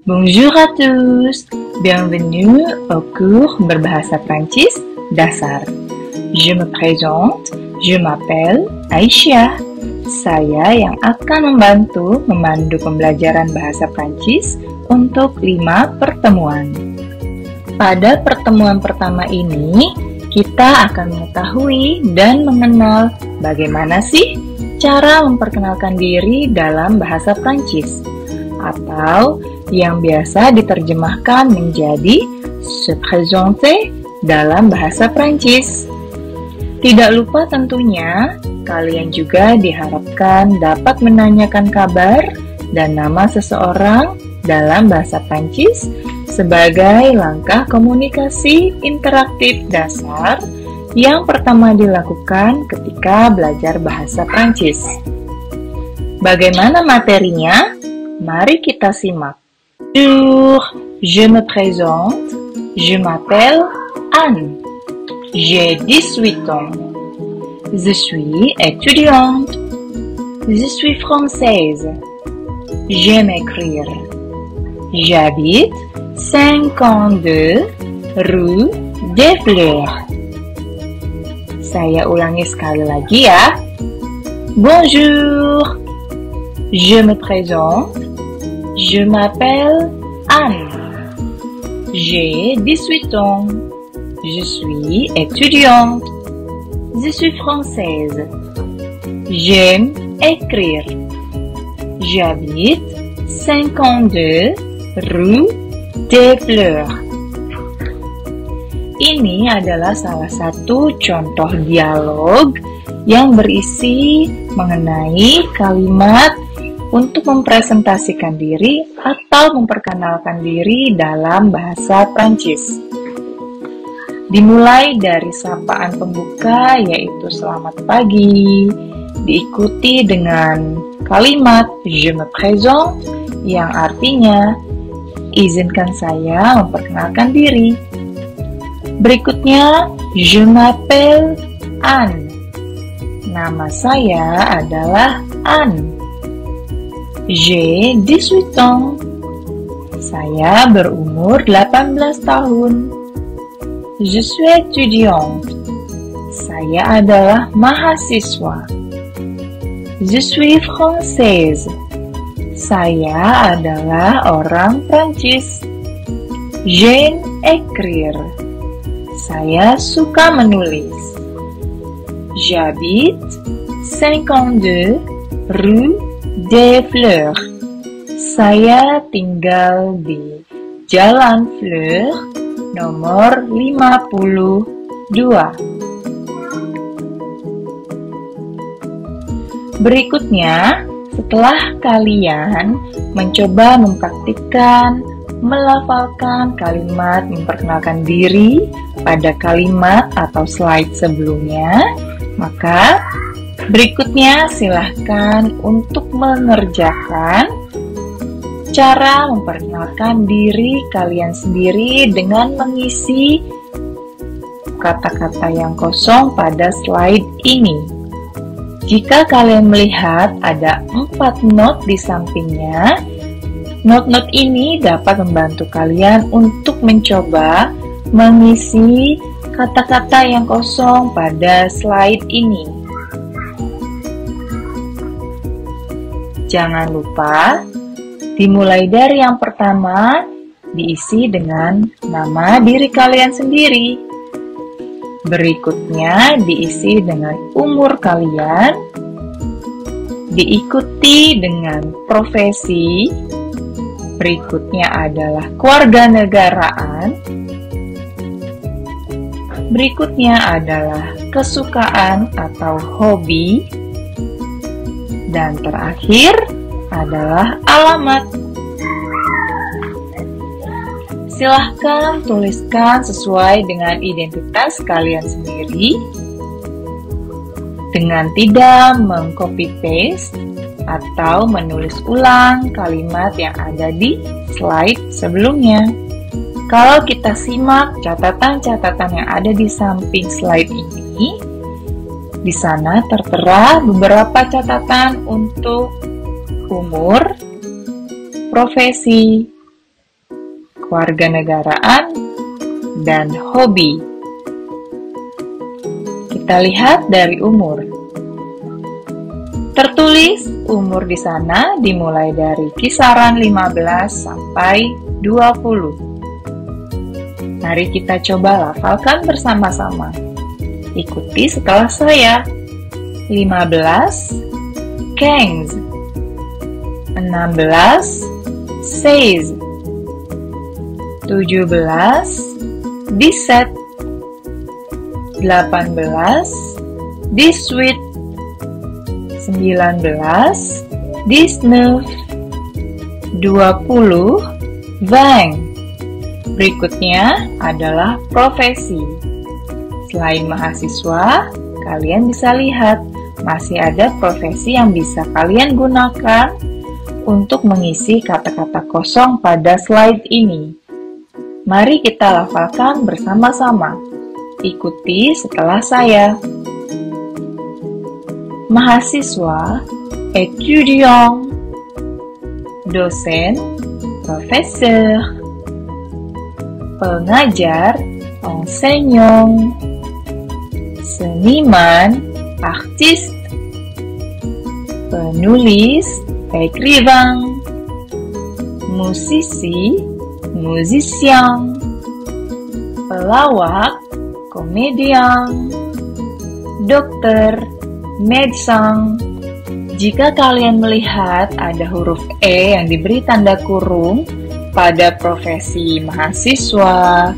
Bonjour à tous, bienvenue au cours berbahasa Prancis dasar. Je me présente, je m'appelle Aisyah. Saya yang akan membantu memandu pembelajaran bahasa Prancis untuk 5 pertemuan. Pada pertemuan pertama ini, kita akan mengetahui dan mengenal bagaimana sih cara memperkenalkan diri dalam bahasa Prancis, atau yang biasa diterjemahkan menjadi se présenter dalam bahasa Prancis. Tidak lupa tentunya, kalian juga diharapkan dapat menanyakan kabar dan nama seseorang dalam bahasa Prancis sebagai langkah komunikasi interaktif dasar yang pertama dilakukan ketika belajar bahasa Prancis. Bagaimana materinya? Mari kita simak. Bonjour, je me présente, je m'appelle Anne, j'ai 18 ans, je suis étudiante, je suis française, j'aime écrire, j'habite 52 rue des Fleurs. Saya ulangi sekali lagi ya. Bonjour, je me présente, je m'appelle Anne. J'ai 18 ans. Je suis étudiante. Je suis française. J'aime écrire. J'habite 52 rue des Fleurs. Ini adalah salah satu contoh dialog yang berisi mengenai kalimat untuk mempresentasikan diri atau memperkenalkan diri dalam bahasa Prancis. Dimulai dari sapaan pembuka yaitu selamat pagi, diikuti dengan kalimat je me présente yang artinya izinkan saya memperkenalkan diri. Berikutnya je m'appelle Anne. Nama saya adalah Anne. J'ai 18 ans. Saya berumur 18 tahun. Je suis étudiante. Saya adalah mahasiswa. Je suis française. Saya adalah orang Prancis. J'aime écrire. Saya suka menulis. J'habite 52 rue des Fleurs. Saya tinggal di Jalan Fleur nomor 52. Berikutnya, setelah kalian mencoba mempraktikkan melafalkan kalimat memperkenalkan diri pada kalimat atau slide sebelumnya, maka berikutnya silahkan untuk mengerjakan cara memperkenalkan diri kalian sendiri dengan mengisi kata-kata yang kosong pada slide ini. Jika kalian melihat ada 4 not di sampingnya, not-not ini dapat membantu kalian untuk mencoba mengisi kata-kata yang kosong pada slide ini. Jangan lupa, dimulai dari yang pertama, diisi dengan nama diri kalian sendiri. Berikutnya, diisi dengan umur kalian, diikuti dengan profesi, berikutnya adalah kewarganegaraan, berikutnya adalah kesukaan atau hobi, dan terakhir adalah alamat. Silahkan tuliskan sesuai dengan identitas kalian sendiri dengan tidak meng-copy paste atau menulis ulang kalimat yang ada di slide sebelumnya. Kalau kita simak catatan-catatan yang ada di samping slide ini, di sana tertera beberapa catatan untuk umur, profesi, kewarganegaraan, dan hobi. Kita lihat dari umur. Tertulis umur di sana dimulai dari kisaran 15 sampai 20. Mari kita coba lafalkan bersama-sama. Ikuti setelah saya. 15, 15. 16, 16. 17, 17. 18, 18. 19, 19. 20, 20. Berikutnya adalah profesi. Selain mahasiswa, kalian bisa lihat masih ada profesi yang bisa kalian gunakan untuk mengisi kata-kata kosong pada slide ini. Mari kita lafalkan bersama-sama. Ikuti setelah saya. Mahasiswa, étudiant. Dosen, professeur. Pengajar, enseignant. Seniman, artiste. Penulis, écrivain. Musisi, musicien. Pelawak, comédien. Dokter, médecin. Jika kalian melihat ada huruf E yang diberi tanda kurung pada profesi mahasiswa,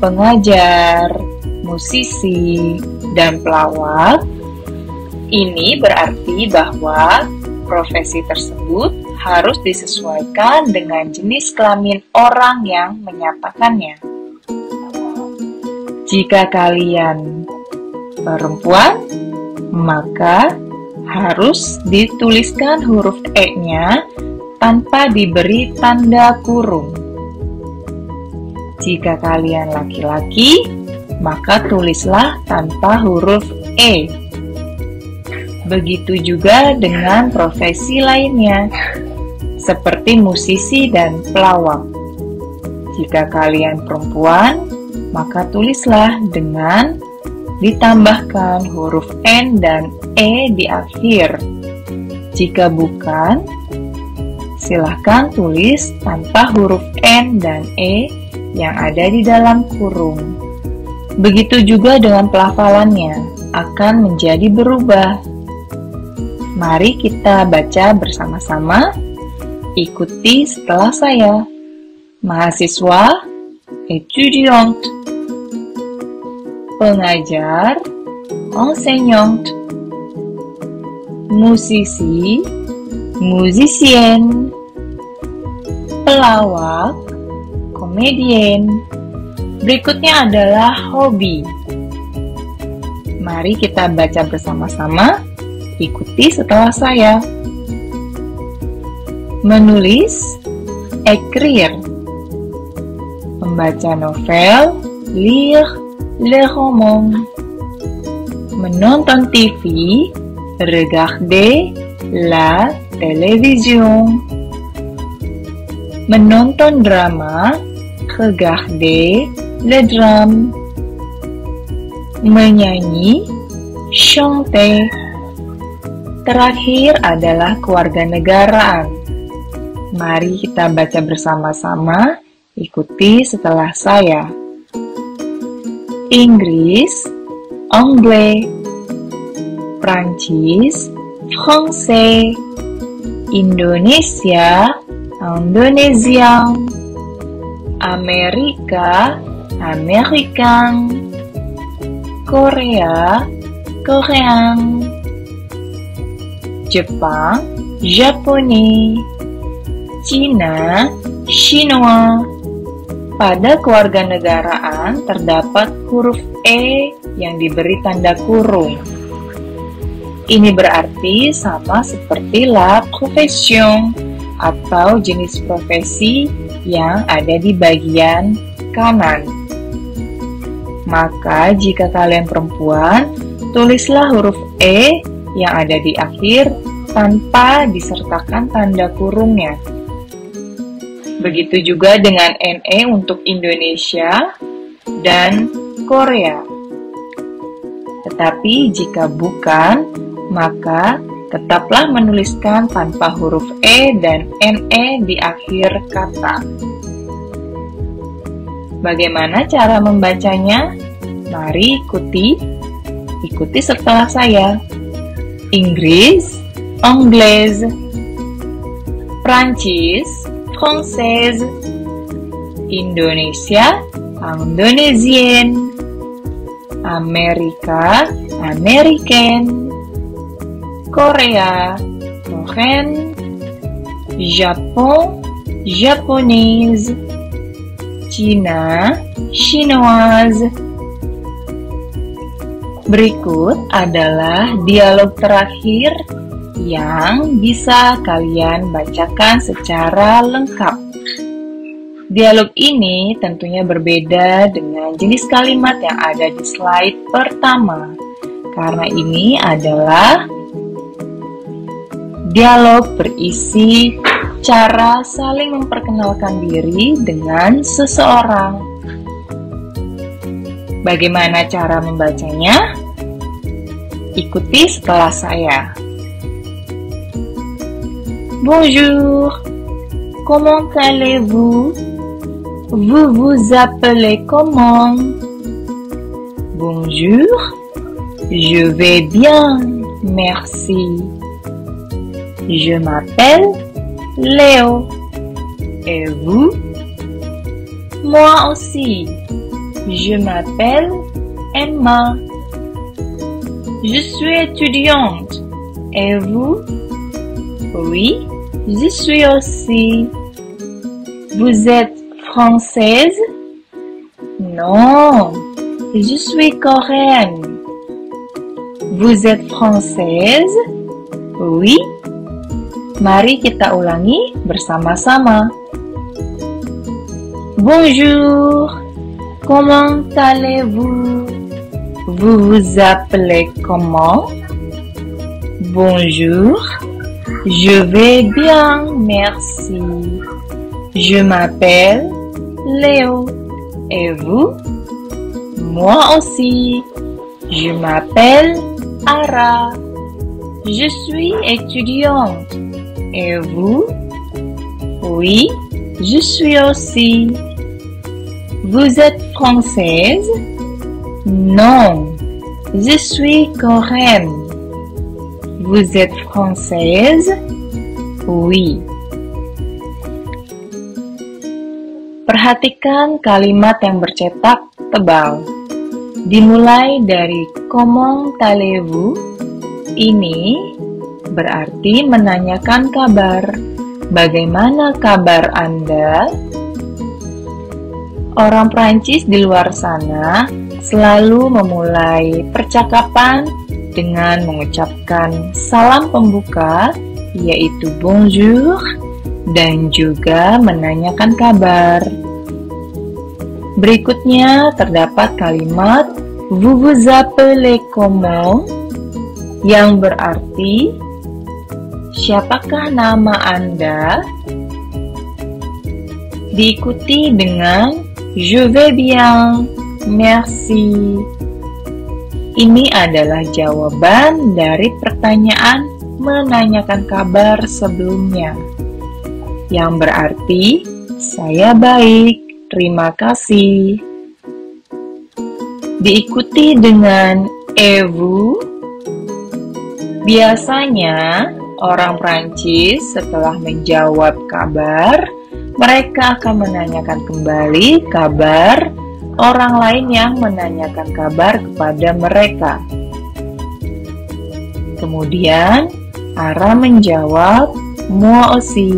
pengajar, musisi, dan pelawak, ini berarti bahwa profesi tersebut harus disesuaikan dengan jenis kelamin orang yang menyatakannya. Jika kalian perempuan, maka harus dituliskan huruf E-nya tanpa diberi tanda kurung. Jika kalian laki-laki, maka tulislah tanpa huruf E. Begitu juga dengan profesi lainnya, seperti musisi dan pelawak. Jika kalian perempuan, maka tulislah dengan ditambahkan huruf N dan E di akhir. Jika bukan, silahkan tulis tanpa huruf N dan E yang ada di dalam kurung. Begitu juga dengan pelafalannya, akan menjadi berubah. Mari kita baca bersama-sama. Ikuti setelah saya. Mahasiswa, étudiant. Pengajar, enseignant. Musisi, musicien. Pelawak, komedian. Berikutnya adalah hobi. Mari kita baca bersama-sama. Ikuti setelah saya. Menulis, écrire. Membaca novel, lire le roman. Menonton TV, regarder la télévision. Menonton drama, regarder le drame. Menyanyi, chanter. Terakhir adalah kewarganegaraan. Mari kita baca bersama-sama. Ikuti setelah saya. Inggris, anglais. Prancis, français. Indonesia, indonésien. Amerika, américain. Korea, coréen. Jepang, japonais. Cina, chinois. Pada kewarganegaraan terdapat huruf E yang diberi tanda kurung. Ini berarti sama seperti la profession atau jenis profesi yang ada di bagian kanan. Maka jika kalian perempuan, tulislah huruf E yang ada di akhir tanpa disertakan tanda kurungnya. Begitu juga dengan NE untuk Indonesia dan Korea. Tetapi jika bukan, maka tetaplah menuliskan tanpa huruf E dan NE di akhir kata. Bagaimana cara membacanya? Mari ikuti setelah saya. Inggris, Anglaise. Prancis, Française. Indonesia, Indonésienne. Amerika, Américaine. Korea, Coréenne. Japon, Japonaise. Cina, Chinoise. Berikut adalah dialog terakhir yang bisa kalian bacakan secara lengkap. Dialog ini tentunya berbeda dengan jenis kalimat yang ada di slide pertama, karena ini adalah dialog berisi cara saling memperkenalkan diri dengan seseorang. Bagaimana cara membacanya? Ikuti setelah saya. Bonjour, comment allez-vous? Vous vous appelez comment? Bonjour, je vais bien, merci. Je m'appelle Léo. Et vous? Moi aussi. Je m'appelle Emma. Je suis étudiante. Et vous? Oui, je suis aussi. Vous êtes française? Non, je suis coréenne. Vous êtes française? Oui. Mari kita ulangi bersama-sama. Bonjour, comment allez-vous? Vous vous appelez comment? Bonjour, je vais bien, merci. Je m'appelle Léo. Et vous? Moi aussi. Je m'appelle Ara. Je suis étudiante. Et vous? Oui, je suis aussi. Vous êtes française? Non, je suis coréenne. Vous êtes française? Oui. Perhatikan kalimat yang bercetak tebal. Dimulai dari comment allez-vous. Ini berarti menanyakan kabar. Bagaimana kabar Anda? Orang Prancis di luar sana selalu memulai percakapan dengan mengucapkan salam pembuka, yaitu bonjour, dan juga menanyakan kabar. Berikutnya terdapat kalimat vous vous appelez comment, yang berarti siapakah nama Anda? Diikuti dengan je vais bien, merci. Ini adalah jawaban dari pertanyaan menanyakan kabar sebelumnya, yang berarti saya baik, terima kasih. Diikuti dengan et vous. Biasanya orang Prancis setelah menjawab kabar, mereka akan menanyakan kembali kabar orang lain yang menanyakan kabar kepada mereka. Kemudian Ara menjawab moi aussi,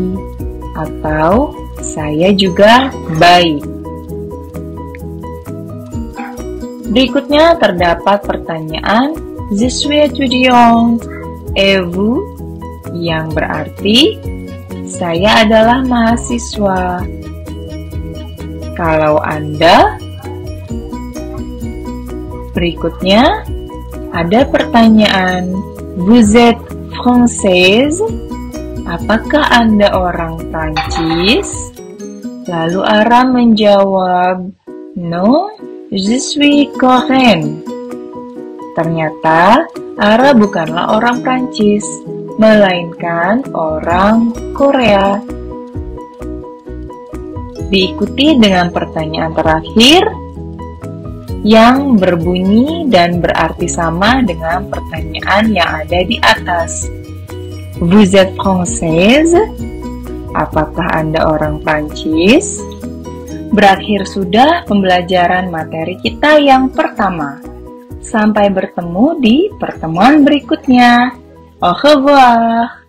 atau saya juga baik. Berikutnya terdapat pertanyaan je suis étudiante, et vous, yang berarti saya adalah mahasiswa. Kalau Anda? Berikutnya ada pertanyaan vous êtes française, apakah Anda orang Prancis? Lalu Ara menjawab, "Non, je suis coréenne." Ternyata Ara bukanlah orang Prancis, melainkan orang Korea. Diikuti dengan pertanyaan terakhir yang berbunyi dan berarti sama dengan pertanyaan yang ada di atas. Vous êtes française? Apakah Anda orang Prancis? Berakhir sudah pembelajaran materi kita yang pertama. Sampai bertemu di pertemuan berikutnya. Au revoir.